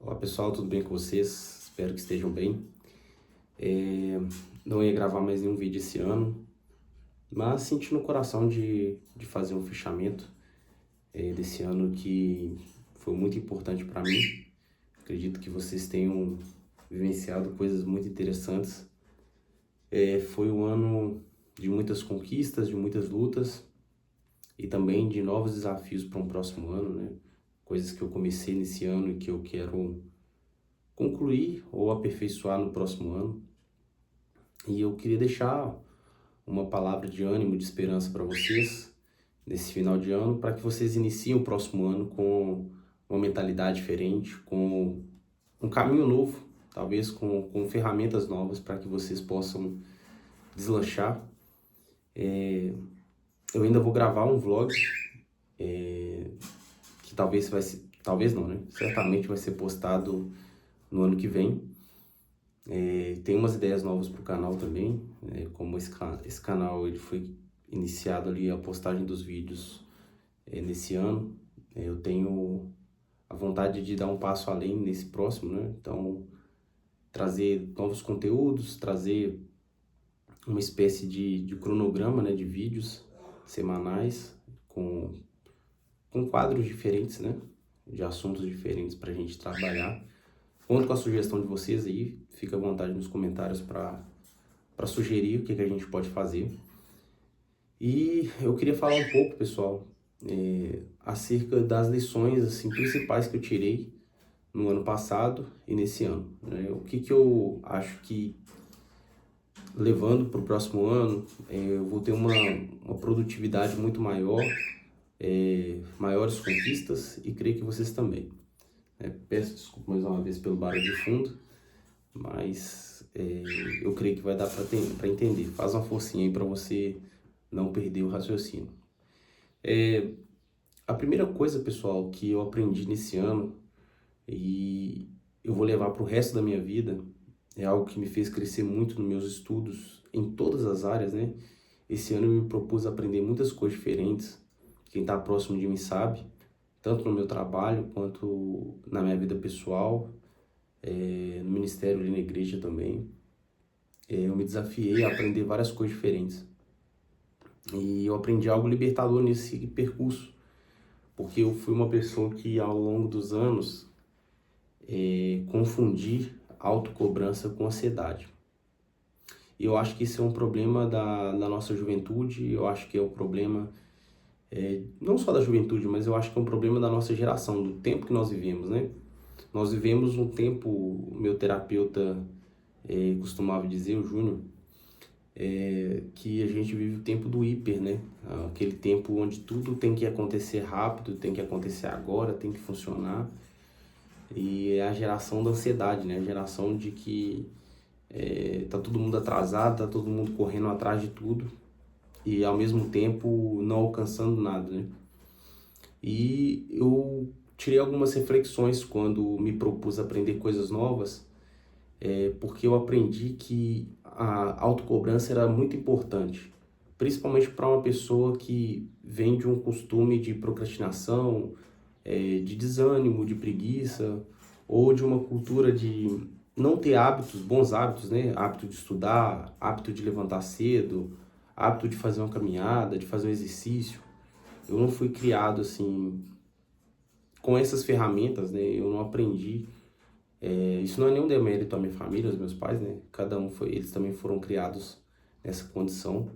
Olá pessoal, tudo bem com vocês? Espero que estejam bem. Não ia gravar mais nenhum vídeo esse ano, mas senti no coração de fazer um fechamento desse ano que foi muito importante para mim. Acredito que vocês tenham vivenciado coisas muito interessantes. Foi um ano de muitas conquistas, de muitas lutas e também de novos desafios para um próximo ano, né? Coisas que eu comecei nesse ano e que eu quero concluir ou aperfeiçoar no próximo ano. E eu queria deixar uma palavra de ânimo, de esperança para vocês nesse final de ano, para que vocês iniciem o próximo ano com uma mentalidade diferente, com um caminho novo, talvez com ferramentas novas para que vocês possam deslanchar. Eu ainda vou gravar um vlog que talvez não, né? Certamente vai ser postado no ano que vem. Tem umas ideias novas para o canal também, como esse canal ele foi iniciado ali a postagem dos vídeos nesse ano. Eu tenho a vontade de dar um passo além nesse próximo, né? Então, trazer novos conteúdos, trazer uma espécie de cronograma, né, de vídeos semanais com quadros diferentes, né, de assuntos diferentes para a gente trabalhar. Conto com a sugestão de vocês aí, fica à vontade nos comentários para sugerir o que a gente pode fazer. E eu queria falar um pouco, pessoal, acerca das lições assim, principais que eu tirei no ano passado e nesse ano, né? O que eu acho que, levando para o próximo ano, eu vou ter uma produtividade muito maior, maiores conquistas, e creio que vocês também. Peço desculpa mais uma vez pelo barulho de fundo, mas eu creio que vai dar para entender. Faz uma forcinha aí para você não perder o raciocínio. A primeira coisa, pessoal, que eu aprendi nesse ano e eu vou levar para o resto da minha vida, é algo que me fez crescer muito nos meus estudos em todas as áreas, né? Esse ano eu me propus aprender muitas coisas diferentes. Quem está próximo de mim sabe, tanto no meu trabalho quanto na minha vida pessoal, no ministério e na igreja também. Eu me desafiei a aprender várias coisas diferentes. E eu aprendi algo libertador nesse percurso, porque eu fui uma pessoa que ao longo dos anos confundi autocobrança com ansiedade. E eu acho que isso é um problema da nossa juventude, eu acho que é um problema não só da juventude, mas eu acho que é um problema da nossa geração, do tempo que nós vivemos, né? Nós vivemos um tempo, o meu terapeuta costumava dizer, o Júnior, que a gente vive o tempo do hiper, né? Aquele tempo onde tudo tem que acontecer rápido, tem que acontecer agora, tem que funcionar. E é a geração da ansiedade, né? A geração de que tá todo mundo atrasado, tá todo mundo correndo atrás de tudo e ao mesmo tempo não alcançando nada, né? E eu tirei algumas reflexões quando me propus aprender coisas novas, porque eu aprendi que a autocobrança era muito importante, principalmente para uma pessoa que vem de um costume de procrastinação, de desânimo, de preguiça, ou de uma cultura de não ter hábitos, bons hábitos, né? Hábito de estudar, hábito de levantar cedo, hábito de fazer uma caminhada, de fazer um exercício. Eu não fui criado assim com essas ferramentas, né? Eu não aprendi. Isso não é nenhum demérito à minha família, aos meus pais, né? Eles também foram criados nessa condição.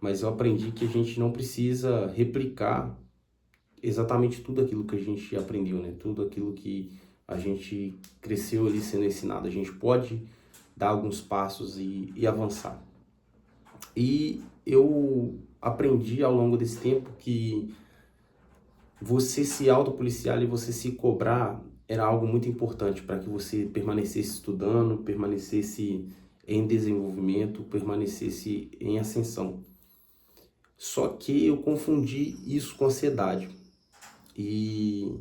Mas eu aprendi que a gente não precisa replicar exatamente tudo aquilo que a gente aprendeu, né? Tudo aquilo que a gente cresceu ali sendo ensinado. A gente pode dar alguns passos e avançar. E eu aprendi ao longo desse tempo que você se autopoliciar e você se cobrar era algo muito importante para que você permanecesse estudando, permanecesse em desenvolvimento, permanecesse em ascensão. Só que eu confundi isso com ansiedade. E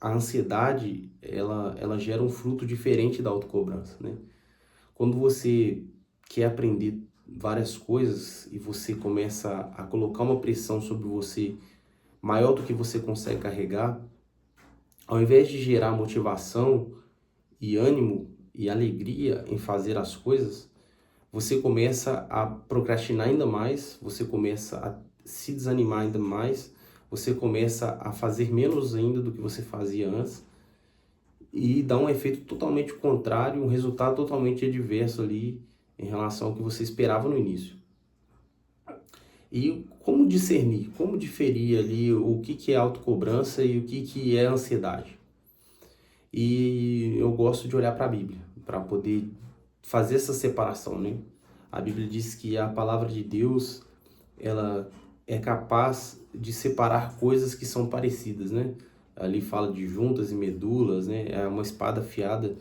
a ansiedade, ela gera um fruto diferente da autocobrança, né? Quando você quer aprender várias coisas e você começa a colocar uma pressão sobre você maior do que você consegue carregar, ao invés de gerar motivação, e ânimo e alegria em fazer as coisas, você começa a procrastinar ainda mais, você começa a se desanimar ainda mais, você começa a fazer menos ainda do que você fazia antes e dá um efeito totalmente contrário, um resultado totalmente adverso ali em relação ao que você esperava no início. E como discernir, como diferir ali o que é autocobrança e o que é ansiedade? E eu gosto de olhar para a Bíblia, para poder fazer essa separação, né? A Bíblia diz que a palavra de Deus, ela é capaz de separar coisas que são parecidas, né? Ali fala de juntas e medulas, né? É uma espada afiada,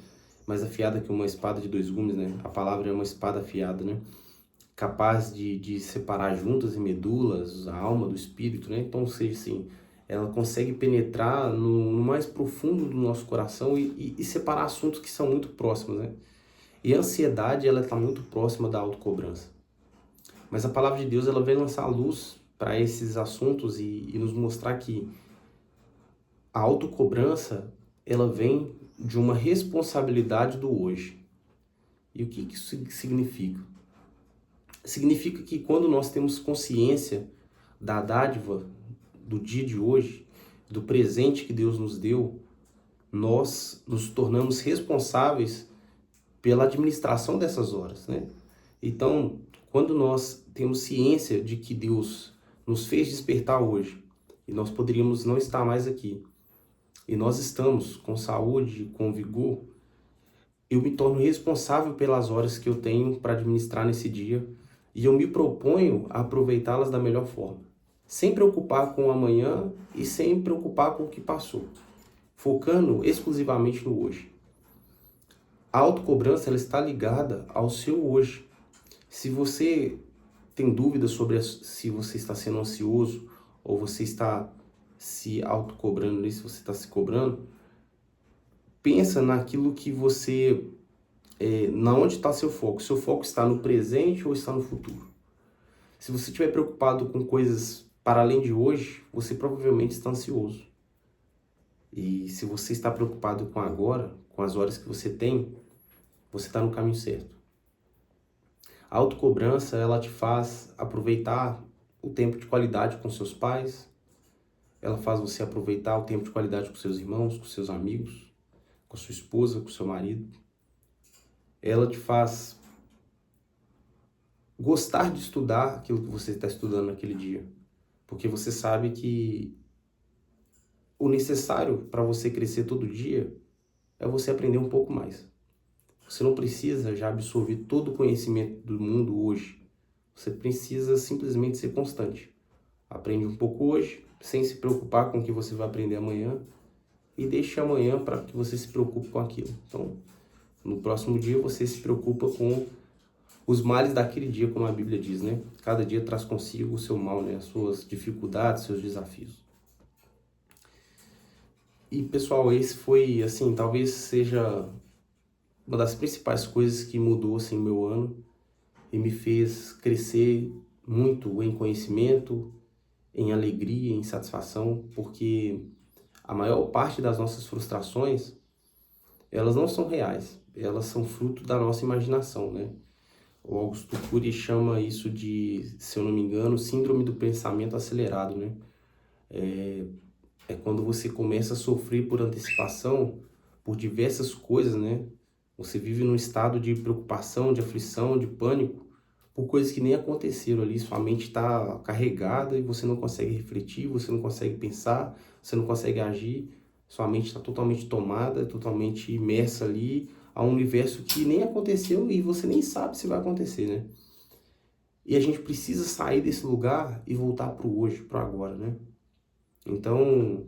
mais afiada que uma espada de dois gumes, né? A palavra é uma espada afiada, né? Capaz de separar juntas e medulas, a alma do espírito, né? Então, ou seja, assim, ela consegue penetrar no mais profundo do nosso coração e separar assuntos que são muito próximos, né? E a ansiedade, ela está muito próxima da autocobrança. Mas a palavra de Deus, ela vem lançar luz para esses assuntos e nos mostrar que a autocobrança, ela vem de uma responsabilidade do hoje. E o que isso significa? Significa que quando nós temos consciência da dádiva do dia de hoje, do presente que Deus nos deu, nós nos tornamos responsáveis pela administração dessas horas, né? Então, quando nós temos ciência de que Deus nos fez despertar hoje e nós poderíamos não estar mais aqui, e nós estamos com saúde, com vigor, eu me torno responsável pelas horas que eu tenho para administrar nesse dia e eu me proponho a aproveitá-las da melhor forma, sem preocupar com o amanhã e sem preocupar com o que passou, focando exclusivamente no hoje. A autocobrança, ela está ligada ao seu hoje. Se você tem dúvidas sobre se você está sendo ansioso ou você está se autocobrando, se você está se cobrando, pensa naquilo que você, na onde está seu foco. Seu foco está no presente ou está no futuro? Se você estiver preocupado com coisas para além de hoje, você provavelmente está ansioso. E se você está preocupado com agora, com as horas que você tem, você está no caminho certo. A autocobrança, ela te faz aproveitar o tempo de qualidade com seus pais, ela faz você aproveitar o tempo de qualidade com seus irmãos, com seus amigos, com sua esposa, com seu marido. Ela te faz gostar de estudar aquilo que você está estudando naquele dia, porque você sabe que o necessário para você crescer todo dia é você aprender um pouco mais. Você não precisa já absorver todo o conhecimento do mundo hoje. Você precisa simplesmente ser constante. Aprende um pouco hoje, sem se preocupar com o que você vai aprender amanhã, e deixe amanhã para que você se preocupe com aquilo. Então, no próximo dia você se preocupa com os males daquele dia, como a Bíblia diz, né? Cada dia traz consigo o seu mal, né? As suas dificuldades, seus desafios. E, pessoal, esse foi, assim, talvez seja uma das principais coisas que mudou, assim, meu ano e me fez crescer muito em conhecimento, em alegria, em satisfação, porque a maior parte das nossas frustrações, elas não são reais, elas são fruto da nossa imaginação, né? O Augusto Cury chama isso de, se eu não me engano, síndrome do pensamento acelerado, né? É quando você começa a sofrer por antecipação, por diversas coisas, né? Você vive num estado de preocupação, de aflição, de pânico, por coisas que nem aconteceram ali. Sua mente está carregada e você não consegue refletir, você não consegue pensar, você não consegue agir. Sua mente está totalmente tomada, totalmente imersa ali a um universo que nem aconteceu e você nem sabe se vai acontecer, né? E a gente precisa sair desse lugar e voltar para o hoje, para o agora, né? Então,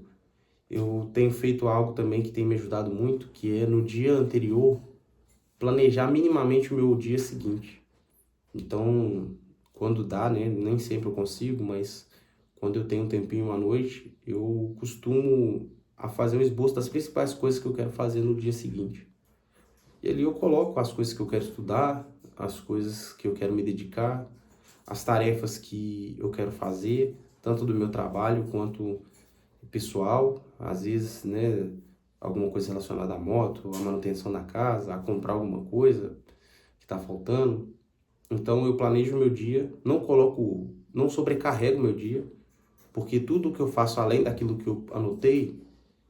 eu tenho feito algo também que tem me ajudado muito, que é no dia anterior, planejar minimamente o meu dia seguinte. Então, quando dá, né? Nem sempre eu consigo, mas quando eu tenho um tempinho à noite, eu costumo a fazer um esboço das principais coisas que eu quero fazer no dia seguinte. E ali eu coloco as coisas que eu quero estudar, as coisas que eu quero me dedicar, as tarefas que eu quero fazer, tanto do meu trabalho quanto pessoal. Às vezes, né, alguma coisa relacionada à moto, à manutenção da casa, a comprar alguma coisa que está faltando. Então eu planejo o meu dia, não sobrecarrego o meu dia, porque tudo que eu faço além daquilo que eu anotei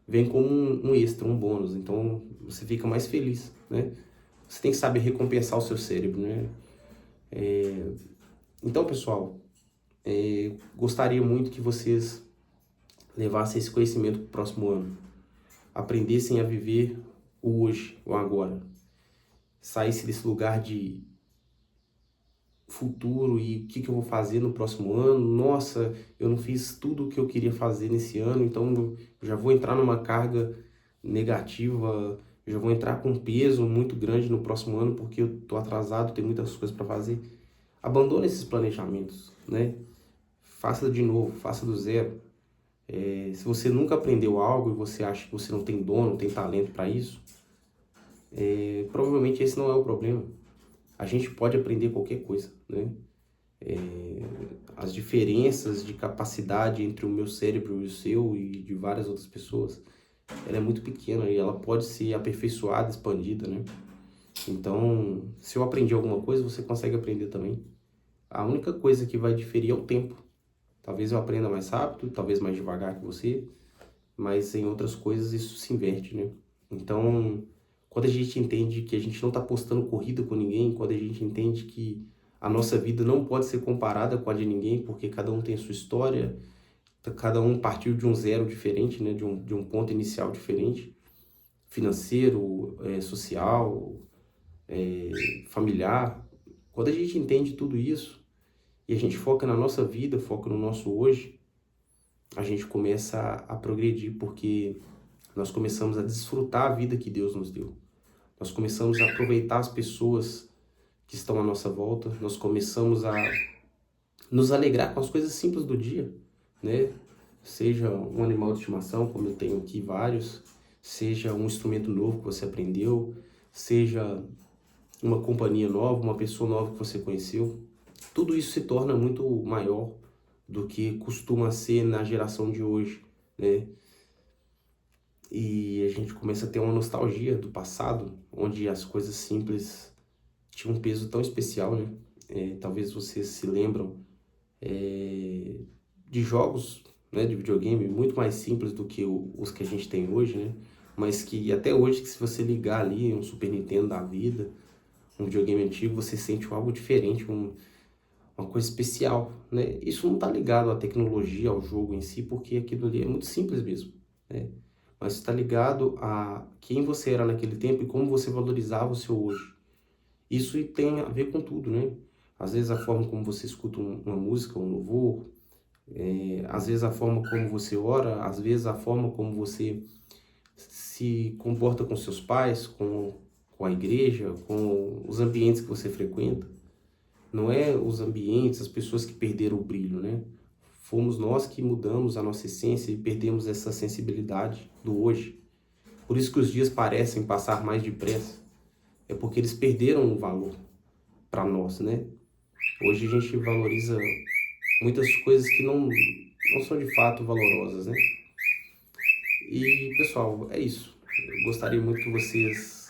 vem como um extra, um bônus. Então você fica mais feliz, né? Você tem que saber recompensar o seu cérebro, né? Então, pessoal, gostaria muito que vocês levassem esse conhecimento para o próximo ano. Aprendessem a viver o hoje, o agora. Saísse desse lugar de futuro e o que eu vou fazer no próximo ano. Nossa, eu não fiz tudo o que eu queria fazer nesse ano, então eu já vou entrar numa carga negativa, eu já vou entrar com um peso muito grande no próximo ano porque eu tô atrasado, tenho muitas coisas para fazer. Abandone esses planejamentos, né? Faça de novo, faça do zero. Se você nunca aprendeu algo e você acha que você não tem dom, não tem talento para isso, provavelmente esse não é o problema. A gente pode aprender qualquer coisa, né? As diferenças de capacidade entre o meu cérebro e o seu e de várias outras pessoas, ela é muito pequena e ela pode ser aperfeiçoada, expandida, né? Então, se eu aprendi alguma coisa, você consegue aprender também. A única coisa que vai diferir é o tempo. Talvez eu aprenda mais rápido, talvez mais devagar que você, mas em outras coisas isso se inverte, né? Então, quando a gente entende que a gente não está postando corrida com ninguém, quando a gente entende que a nossa vida não pode ser comparada com a de ninguém, porque cada um tem a sua história, cada um partiu de um zero diferente, né? De um ponto inicial diferente, financeiro, social, familiar. Quando a gente entende tudo isso e a gente foca na nossa vida, foca no nosso hoje, a gente começa a progredir, porque nós começamos a desfrutar a vida que Deus nos deu. Nós começamos a aproveitar as pessoas que estão à nossa volta, nós começamos a nos alegrar com as coisas simples do dia, né? Seja um animal de estimação, como eu tenho aqui vários, seja um instrumento novo que você aprendeu, seja uma companhia nova, uma pessoa nova que você conheceu. Tudo isso se torna muito maior do que costuma ser na geração de hoje, né? E a gente começa a ter uma nostalgia do passado, onde as coisas simples tinham um peso tão especial, né? Talvez vocês se lembram de jogos, né, de videogame muito mais simples do que os que a gente tem hoje, né? Mas que até hoje, que se você ligar ali um Super Nintendo da vida, um videogame antigo, você sente algo diferente, uma coisa especial, né? Isso não está ligado à tecnologia, ao jogo em si, porque aquilo ali é muito simples mesmo, né? Mas está ligado a quem você era naquele tempo e como você valorizava o seu hoje. Isso tem a ver com tudo, né? Às vezes a forma como você escuta uma música, um louvor, às vezes a forma como você ora, às vezes a forma como você se comporta com seus pais, com a igreja, com os ambientes que você frequenta. Não é os ambientes, as pessoas que perderam o brilho, né? Fomos nós que mudamos a nossa essência e perdemos essa sensibilidade do hoje. Por isso que os dias parecem passar mais depressa. É porque eles perderam o valor para nós, né? Hoje a gente valoriza muitas coisas que não são de fato valorosas, né? E, pessoal, é isso. Eu gostaria muito que vocês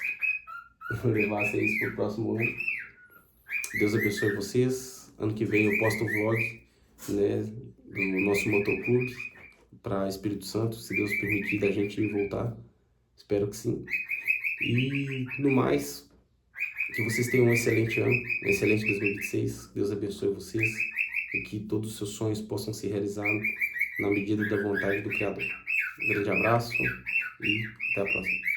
levassem isso para o próximo ano. Deus abençoe vocês. Ano que vem eu posto o vlog, né, do nosso motoclube para Espírito Santo, se Deus permitir da gente voltar. Espero que sim. E, no mais, que vocês tenham um excelente ano, um excelente 2026. Deus abençoe vocês e que todos os seus sonhos possam se realizar na medida da vontade do Criador. Um grande abraço e até a próxima.